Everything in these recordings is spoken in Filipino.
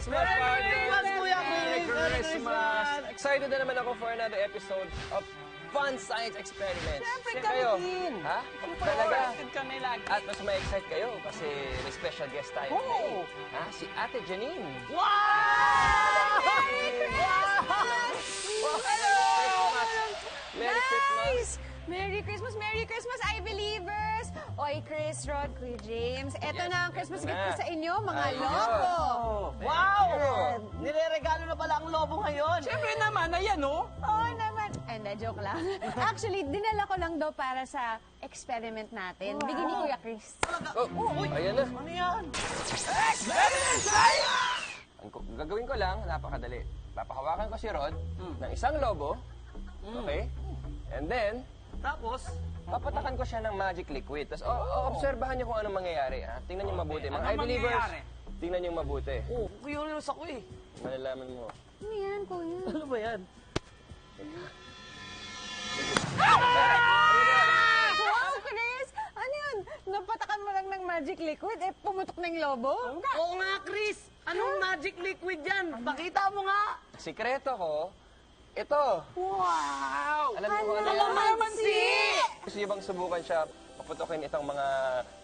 Christmas, partner! Merry Christmas! Excited na naman ako for another episode of Fun Science Experiments. Siyempre Kasi kami kayo, din. ha? Talaga. Excited kami lagi. At mas ma-excite kayo kasi may special guest tayo today. Ha? Si Ate Janine. Wow! Merry Christmas! Merry Christmas! Merry Christmas! Merry Christmas, I-Believers! Oy, Chris, Rod, Kuya James. Ito Yes, na ang Christmas ito gift na. ko sa inyo, mga Ayun. lobo. Wow! Good. Nireregalo na pala ang lobo ngayon. Siyempre naman, ayan o. Oo naman. Hindi, joke lang. Actually, dinala ko lang daw para sa experiment natin. Bigyan ni Kuya Chris. Oh, ayan na. Ano yan? Ang gagawin ko lang, napakadali. Papahawakan ko si Rod ng isang lobo. Okay? And then, Tapos, papatakan ko siya ng magic liquid. Tapos, obserbahan niyo kung anong mangyayari. Ha? Tingnan niyo mabuti. Mga Anong I-believers, mangyayari? tingnan niyo mabuti. curious ako eh. Malalaman mo. Ano yan, Kuya? Ano ba yan? Wow, Chris! Ano yun? Napatakan mo lang ng magic liquid, eh pumutok na yung lobo? Oo nga, Chris. Anong magic liquid yan? Pakita mo nga. Sikreto ko, ito. Wow! Alam niyo kung ano yan? Kalamansi! Gusto niyo bang subukan siya paputokin itong mga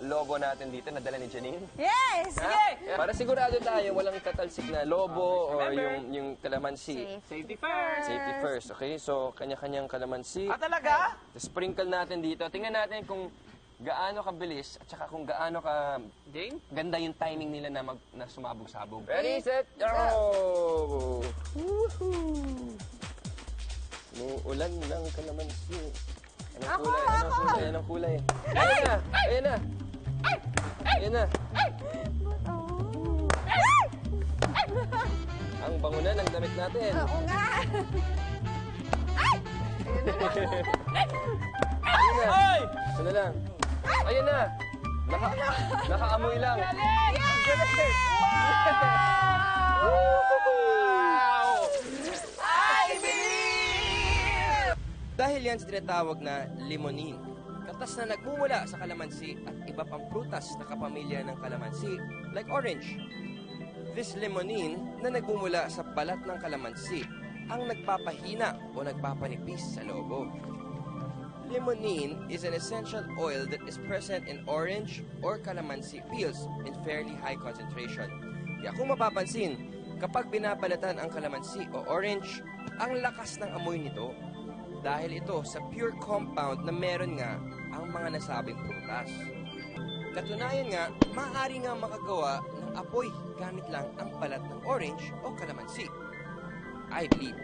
lobo natin dito na dala ni Janine? Yes! Ha? Para sigurado tayo, walang tatalsik na lobo or yung kalamansi. Safety first. Safety first, okay? So, kanya-kanyang kalamansi. Talaga? Sprinkle natin dito. Tingnan natin kung gaano kabilis at saka kung gaano ka Jane? ganda yung timing nila na sumabog-sabog. Ready, set, go! Woohoo! Ulan ng kalamansi. Anong kulay? Anong kulay? Ayan na! Ayan na! Ayan na! Ang bango na ng damit natin. Oo nga! Ayan na! Ito na lang. Ayan na! Nakaamoy lang. Ang galing! Wow! Dahil yan sa tinatawag na limonin, katas na nagmumula sa kalamansi at iba pang prutas na kapamilya ng kalamansi, like orange. This limonin na nagmumula sa balat ng kalamansi ang nagpapahina o nagpapanipis sa lobo. Limonin is an essential oil that is present in orange or calamansi peels in fairly high concentration. Kaya kung mapapansin, kapag binabalatan ang kalamansi o orange, ang lakas ng amoy nito dahil ito sa pure compound na meron nga ang mga nasabing prutas. Katunayan nga, maaari nga makagawa ng apoy gamit lang ang balat ng orange o kalamansi. I believe